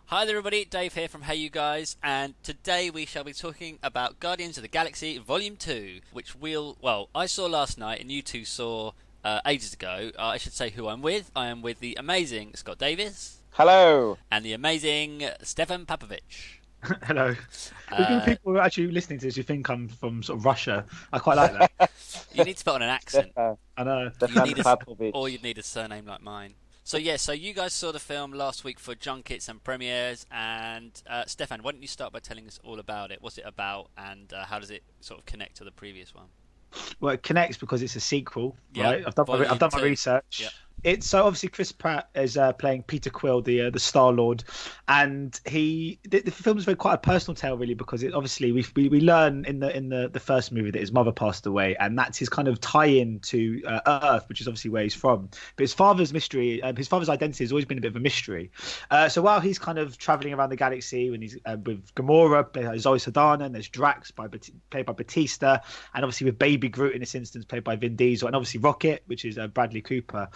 Hi there everybody, Dave here from HeyUGuys, and today we shall be talking about Guardians of the Galaxy Volume 2, which I saw last night and you two saw ages ago. I should say who I'm with. I am with the amazing Scott Davis. Hello. And the amazing Stefan Papovich. Hello. We've got Uh, people who are actually listening to this who think I'm from sort of Russia. I quite like that. you need to put on an accent. I know. Or you'd need a surname like mine. So you guys saw the film last week for junkets and premieres, and Stefan, why don't you start by telling us all about it? What's it about, and how does it sort of connect to the previous one? Well, it connects because it's a sequel, Yeah, right? I've done my research. Yeah. It's so obviously Chris Pratt is playing Peter Quill, the Star-Lord, and the film is quite a personal tale, really, because it obviously we learn in the first movie that his mother passed away, and that's his kind of tie-in to Earth, which is obviously where he's from. But his father's identity has always been a bit of a mystery. So while he's kind of traveling around the galaxy, when he's with Gamora, Zoe Saldana, and there's Drax played by Bautista, and obviously with Baby Groot in this instance played by Vin Diesel, and obviously Rocket, which is Bradley Cooper.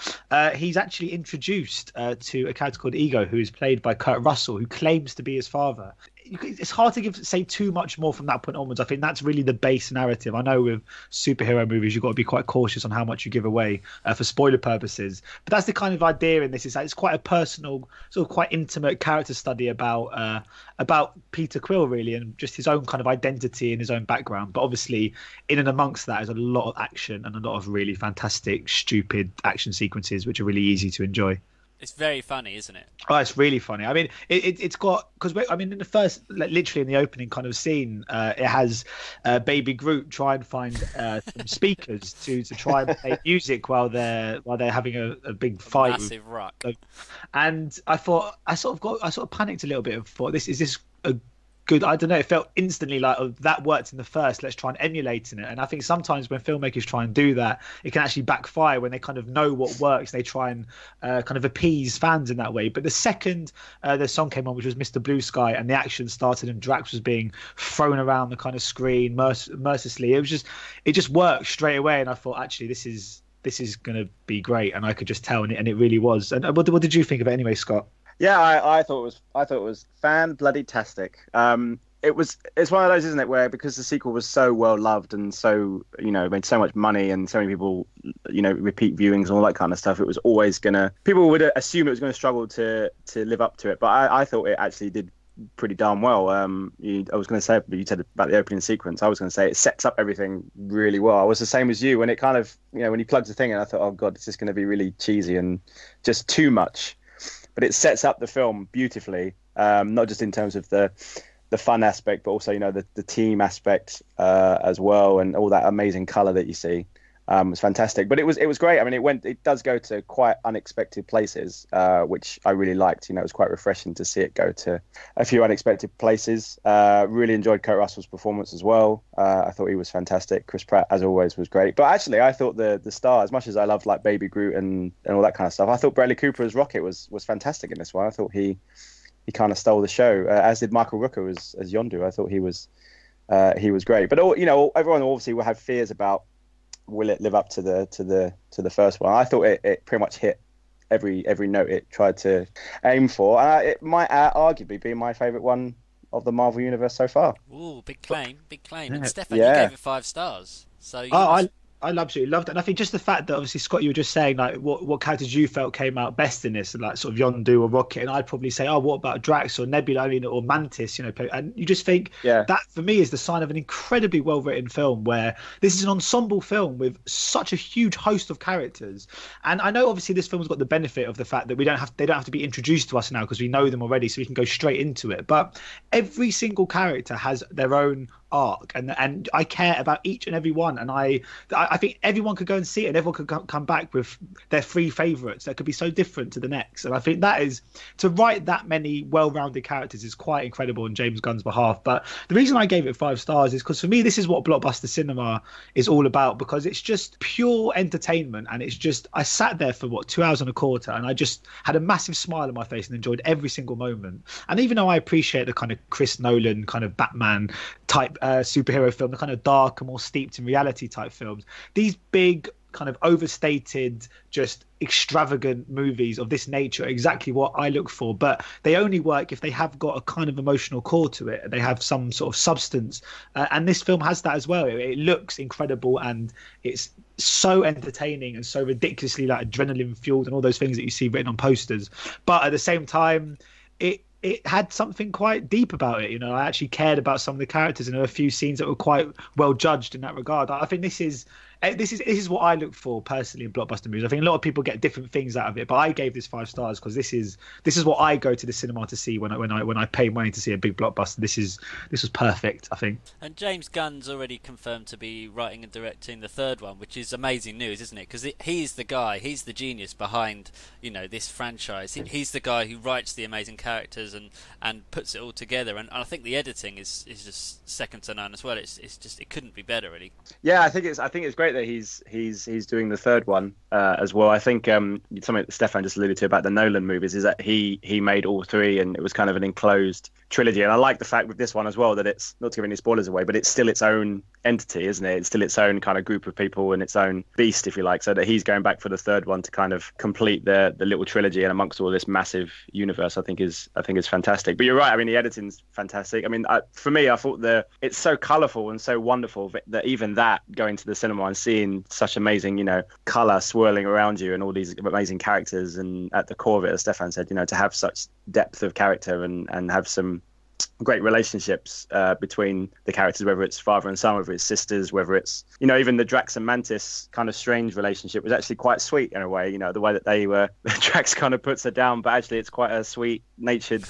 He's actually introduced to a character called Ego, who is played by Kurt Russell, who claims to be his father. It's hard to say too much more from that point onwards. I think that's really the base narrative. I know with superhero movies, you've got to be quite cautious on how much you give away for spoiler purposes. But that's the kind of idea in this. Is that it's quite a personal, sort of quite intimate character study about Peter Quill, really, and just his own kind of identity and his own background. But obviously, in and amongst that is a lot of action and a lot of really fantastic, stupid action sequences, which are really easy to enjoy. It's very funny, isn't it? Oh, it's really funny. I mean, it's got, because in the first, literally in the opening kind of scene, it has Baby Groot try and find some speakers to try and play music while they're having a big fight. Massive rock. And I sort of panicked a little bit and thought, is this a good? I don't know. It felt instantly like, oh, that worked in the first. Let's try and emulate in it. And I think sometimes when filmmakers try and do that, it can actually backfire when they kind of know what works. They try and kind of appease fans in that way. But the second the song came on, which was Mr. Blue Sky, and the action started, and Drax was being thrown around the kind of screen mercilessly, it just worked straight away. And I thought, actually, this is going to be great, and I could just tell, and it really was. And what did you think of it anyway, Scott? Yeah, I thought it was fan bloody tastic. It's one of those, isn't it, where because the sequel was so well loved and so, made so much money and so many people, repeat viewings and all that kind of stuff, it was always people would assume it was going to struggle to live up to it. But I thought it actually did pretty darn well. I was going to say, but you said about the opening sequence, I was going to say it sets up everything really well. I was the same as you when it kind of, when he plugs the thing in, I thought, oh God, it's just going to be really cheesy and just too much. But it sets up the film beautifully, not just in terms of the fun aspect, but also, the team aspect as well, and all that amazing color that you see. Was fantastic. But it was great. I mean, it does go to quite unexpected places, which I really liked. It was quite refreshing to see it go to a few unexpected places. Really enjoyed Kurt Russell's performance as well. I thought he was fantastic. Chris Pratt, as always, was great. But actually, I thought the star, as much as I loved like Baby Groot and all that kind of stuff, I thought Bradley Cooper as Rocket was fantastic in this one. I thought he kind of stole the show, as did Michael Rooker as Yondu. I thought he was great. But everyone obviously will have fears about, will it live up to the first one? I thought it pretty much hit every note it tried to aim for. It might arguably be my favourite one of the Marvel universe so far. Ooh, big claim. Yeah. And Stefan, you gave it 5 stars. So I absolutely loved it. And I think just the fact that obviously, Scott, you were just saying like what characters you felt came out best in this, like sort of Yondu or Rocket, and I'd probably say, oh, what about Drax or Nebula, or Mantis, and you just think that for me is the sign of an incredibly well written film, where this is an ensemble film with such a huge host of characters. And I know obviously this film's got the benefit of the fact that they don't have to be introduced to us now because we know them already, so we can go straight into it. But every single character has their own arc, and I care about each and every one, and I think everyone could go and see it, and everyone could come back with their 3 favourites that could be so different to the next. And I think that is, to write that many well-rounded characters is quite incredible on James Gunn's behalf. But the reason I gave it 5 stars is because for me this is what blockbuster cinema is all about, because it's just pure entertainment, and it's just, I sat there for 2 hours and a quarter, and I just had a massive smile on my face and enjoyed every single moment. And even though I appreciate the kind of Chris Nolan kind of Batman type superhero film, the kind of dark and more steeped in reality type films, these big kind of overstated, just extravagant movies of this nature are exactly what I look for. But they only work if they have got a kind of emotional core to it. They have some sort of substance. And this film has that as well. It looks incredible, and it's so entertaining and so ridiculously like adrenaline fueled and all those things that you see written on posters. But at the same time, it had something quite deep about it. You know, I actually cared about some of the characters, and there were a few scenes that were quite well judged in that regard. I think this is what I look for personally in blockbuster movies. I think a lot of people get different things out of it, but I gave this 5 stars because this is what I go to the cinema to see when I pay money to see a big blockbuster. This was perfect, I think. And James Gunn's already confirmed to be writing and directing the third one, which is amazing news, isn't it? Because he's the guy, he's the genius behind, you know, this franchise. He's the guy who writes the amazing characters and puts it all together. And I think the editing is just second to none as well. It's just, it couldn't be better, really. Yeah, I think it's great that he's doing the third one as well. I think something that Stefan just alluded to about the Nolan movies is that he made all 3, and it was kind of an enclosed trilogy. And I like the fact with this one as well that it's, not to give any spoilers away, but it's still its own entity, isn't it? It's still its own kind of group of people and its own beast, if you like. So that he's going back for the third one to kind of complete the little trilogy, and amongst all this massive universe, I think is fantastic. But you're right. I mean, the editing's fantastic. I mean, for me, I thought it's so colourful and so wonderful that even that, going to the cinema and seeing such amazing, you know, colour swirling around you and all these amazing characters, and at the core of it, as Stefan said, you know, to have such depth of character and have some great relationships between the characters, whether it's father and son, whether it's sisters, whether it's, you know, even the Drax and Mantis kind of strange relationship was actually quite sweet in a way, you know, the way that they were, Drax kind of puts her down, but actually it's quite a sweet natured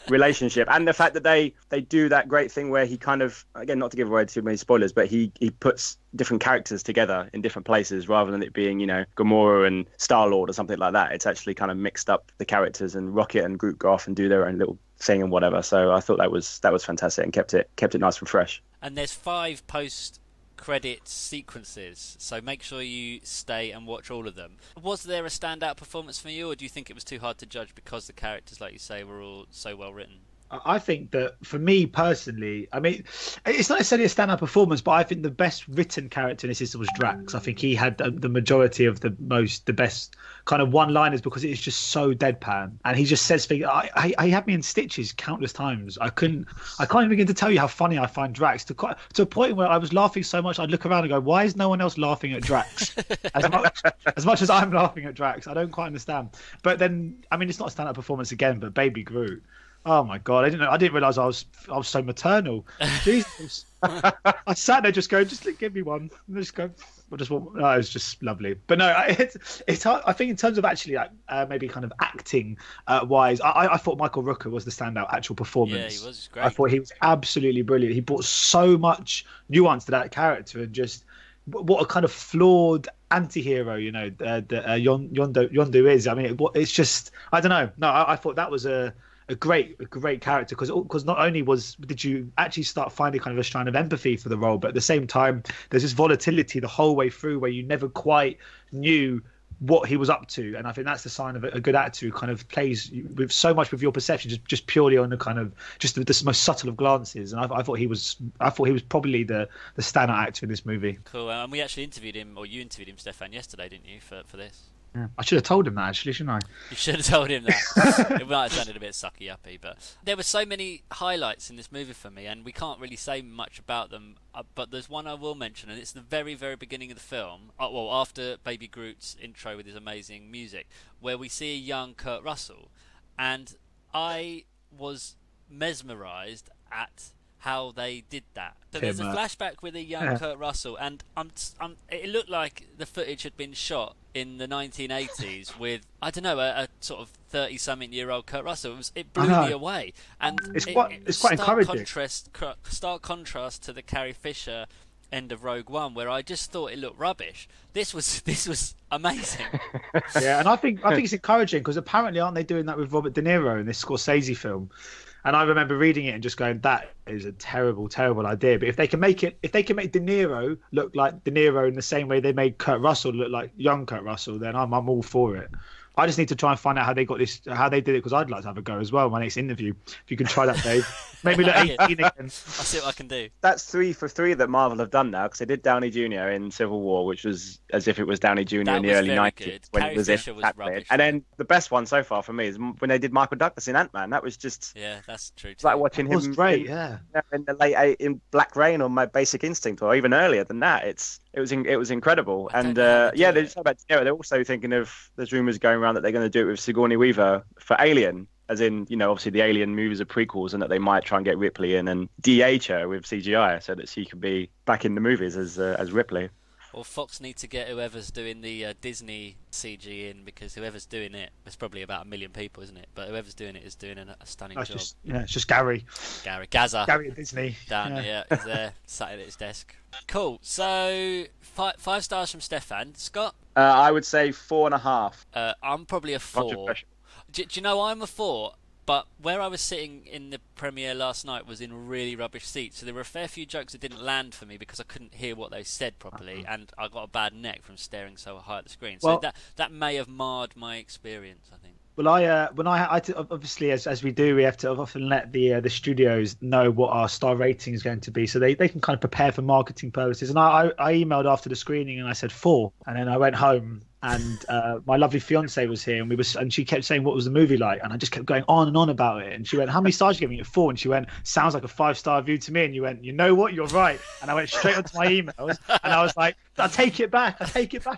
relationship. And the fact that they do that great thing where he kind of, again, not to give away too many spoilers, but he puts different characters together in different places rather than it being, you know, Gamora and Star-Lord or something like that. It's actually kind of mixed up the characters, and Rocket and Groot go off and do their own little thing and whatever. So I thought that was fantastic and kept it nice and fresh. And there's 5 post-credit sequences, so make sure you stay and watch all of them. Was there a standout performance for you, or do you think it was too hard to judge because the characters, like you say, were all so well written? I think that for me personally, I mean, it's not necessarily a standout performance, but I think the best written character in this system was Drax. I think he had the majority of the best kind of one-liners because it is just so deadpan, and he just says things. I had me in stitches countless times. I can't even begin to tell you how funny I find Drax to a point where I was laughing so much I'd look around and go, why is no one else laughing at Drax as much as I'm laughing at Drax? I don't quite understand. But then, I mean, it's not a standout performance again, but Baby Groot. Oh my God! I didn't realize I was so maternal. Jesus, I sat there just going, just give me one. Just go. It was just lovely. But no, it's hard. I think in terms of actually maybe kind of acting wise, I thought Michael Rooker was the standout actual performance. Yeah, he was great. I thought he was absolutely brilliant. He brought so much nuance to that character, and just what a kind of flawed anti-hero, you know, Yondu is. I mean, it's just, I don't know. No, I thought that was a great character because not only did you actually start finding kind of a strand of empathy for the role, but at the same time there's this volatility the whole way through where you never quite knew what he was up to. And I think that's the sign of a good actor who kind of plays with so much with your perception just purely on the kind of just the most subtle of glances. And I thought he was probably the standout actor in this movie. Cool. And we actually interviewed him, or you interviewed him, Stefan, yesterday, didn't you, for this? Yeah. I should have told him that, actually, shouldn't I? You should have told him that. It might have sounded a bit sucky-uppy, but there were so many highlights in this movie for me, and we can't really say much about them, but there's one I will mention, and it's the very, very beginning of the film, well, after Baby Groot's intro with his amazing music, where we see a young Kurt Russell, and I was mesmerised at how they did that. So there's a flashback with a young Kurt Russell, and it looked like the footage had been shot in the 1980s with, I don't know, a sort of 30-something-year-old Kurt Russell. It blew me away. And it's quite encouraging. Stark contrast to the Carrie Fisher end of Rogue One, where I just thought it looked rubbish. This was amazing. Yeah, and I think it's encouraging because apparently aren't they doing that with Robert De Niro in this Scorsese film? And I remember reading it and just going, that is a terrible, terrible idea. But if they can make De Niro look like De Niro in the same way they made Kurt Russell look like young Kurt Russell, then I'm all for it. I just need to try and find out how they got this, how they did it, because I'd like to have a go as well. My next interview, if you can try that, Dave. Maybe look 18 again. I'll see what I can do. That's 3 for 3 that Marvel have done now, because they did Downey Jr. in Civil War, which was as if it was Downey Jr. in the early 90s when Carrie it was Fisher in was Batman. rubbish. And then the best one so far for me is when they did Michael Douglas in Ant-Man. That was just that's true too. like watching him great, in the late in Black Rain or My Basic Instinct, or even earlier than that. It was incredible. And they're also thinking of, there's rumors going around that they're going to do it with Sigourney Weaver for Alien, as in, obviously the Alien movies are prequels, and that they might try and get Ripley in and de-age her with CGI so that she can be back in the movies as Ripley. Or Fox need to get whoever's doing the Disney CG in, because whoever's doing it, there's probably about 1 million people, isn't it? But whoever's doing it is doing a stunning job. It's just Gary. Gaza. Gary at Disney. Dan, he's there, sat at his desk. Cool. So 5 stars from Stefan. Scott? I would say 4.5. I'm probably a 4. Do you know I'm a 4? But where I was sitting in the premiere last night was in really rubbish seats, so there were a fair few jokes that didn't land for me because I couldn't hear what they said properly, and I got a bad neck from staring so high at the screen. So that may have marred my experience, I think. Well, obviously, as we do, we have to often let the studios know what our star rating is going to be, so they can kind of prepare for marketing purposes. And I emailed after the screening and I said 4, and then I went home. And my lovely fiance was here, and she kept saying, "What was the movie like?" And I just kept going on and on about it. And she went, "How many stars are you giving it?" 4. And she went, "Sounds like a 5-star review to me." And you went, "You know what? You're right." And I went straight onto my emails, and I was like, "I take it back.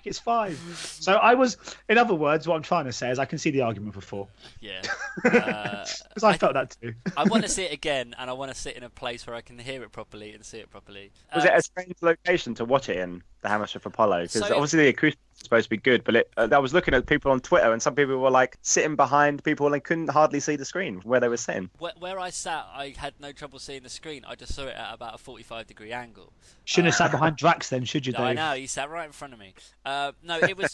It's 5." So I was, in other words, what I'm trying to say is I can see the argument for 4. Yeah, because I felt that too. I want to see it again, and I want to sit in a place where I can hear it properly and see it properly. Was it a strange location to watch it in, the Hammersmith Apollo? Because obviously the acoustics are supposed to be good, but I was looking at people on Twitter, and some people were like sitting behind people and couldn't hardly see the screen where they were sitting. Where I sat, I had no trouble seeing the screen. I just saw it at about a 45-degree angle. Shouldn't have sat behind Drax then, should you, Dave? I know, he sat right in front of me. No,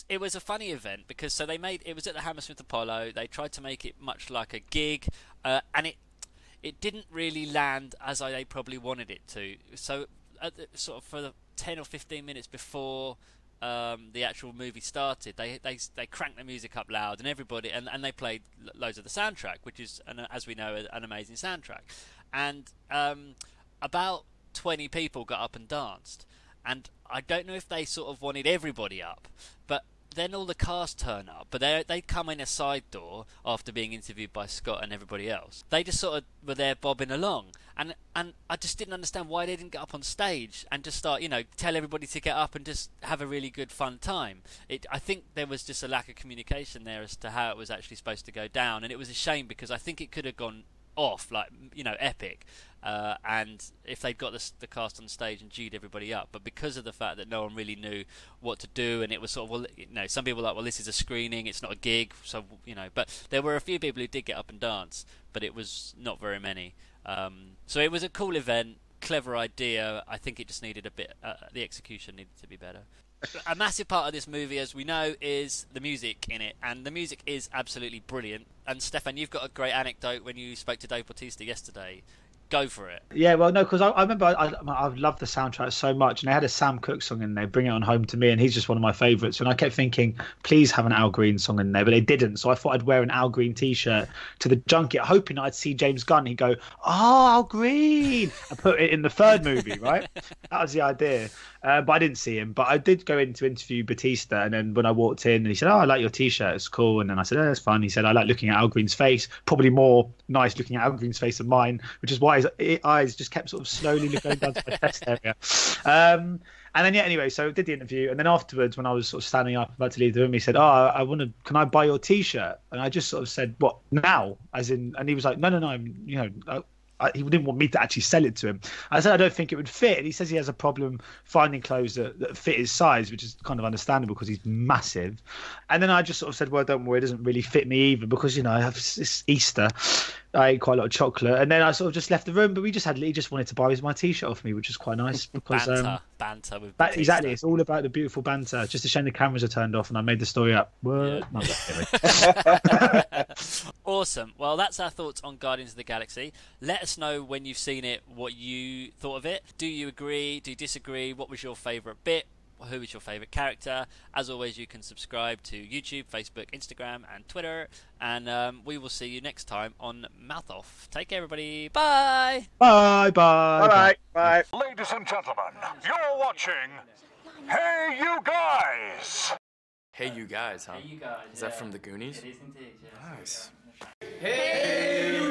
it was a funny event, because it was at the Hammersmith Apollo. They tried to make it much like a gig, and it didn't really land as they probably wanted it to. So sort of for the 10 or 15 minutes before the actual movie started, they cranked the music up loud, and everybody and they played loads of the soundtrack, which is, as we know, an amazing soundtrack. And about 20 people got up and danced, and I don't know if they sort of wanted everybody up, but then all the cast turn up, but they come in a side door after being interviewed by Scott and everybody else. They just sort of were there bobbing along, and I just didn't understand why they didn't get up on stage and just start, tell everybody to get up and just have a really good fun time. I think there was just a lack of communication there as to how it was actually supposed to go down, and it was a shame, because I think it could have gone off, like, epic, and if they'd got the cast on stage and G'd everybody up, but because of the fact that no one really knew what to do, and it was sort of, some people were like, well, this is a screening, it's not a gig, so, but there were a few people who did get up and dance, but it was not very many. So it was a cool event, clever idea. I think it just needed a bit, the execution needed to be better. A massive part of this movie, as we know, is the music in it, and the music is absolutely brilliant. And Stefan, you've got a great anecdote when you spoke to Dave Bautista yesterday. Go for it. Yeah, well, no, because I remember I loved the soundtrack so much, and they had a Sam Cooke song in there, Bring It On Home to Me, and he's just one of my favourites. And I kept thinking, please have an Al Green song in there, but they didn't. So I thought I'd wear an Al Green T-shirt to the junket, hoping I'd see James Gunn. He'd go, "Oh, Al Green!" and put it in the 3rd movie, right? That was the idea. But I didn't see him. But I did go in to interview Bautista, and then when I walked in, and he said, "Oh, I like your T-shirt, it's cool." And then I said, "Oh, that's fun." He said, "I like looking at Al Green's face, probably more nice looking at Al Green's face than mine," which is why his eyes just kept sort of slowly going down to my chest area. And then, anyway, so I did the interview, and then afterwards, when I was sort of standing up about to leave the room, he said, "Oh, can I buy your T-shirt?" And I just sort of said, "What, now?" As in, and he was like, "No, he didn't want me to actually sell it to him." I said, "I don't think it would fit." And he says he has a problem finding clothes that fit his size, which is kind of understandable because he's massive. And then I just sort of said, "Well, don't worry, it doesn't really fit me either, because, it's Easter. I ate quite a lot of chocolate." And then I sort of just left the room, but he just wanted to buy my T-shirt off me, which is quite nice. Because banter with Bautista. Exactly, it's all about the beautiful banter. Just a shame the cameras are turned off and I made the story up. What? Yeah. Awesome. Well, that's our thoughts on Guardians of the Galaxy. Let us know when you've seen it what you thought of it. Do you agree? Do you disagree? What was your favourite bit? who is your favourite character. As always, you can subscribe to YouTube, Facebook, Instagram, and Twitter. And we will see you next time on Mouth Off. Take care, everybody. Bye. Bye. Bye. Bye. Ladies and gentlemen, you're watching Hey You Guys! Hey You Guys, huh? Hey, you guys. Is that from the Goonies? It is indeed, yeah. Nice. Hey,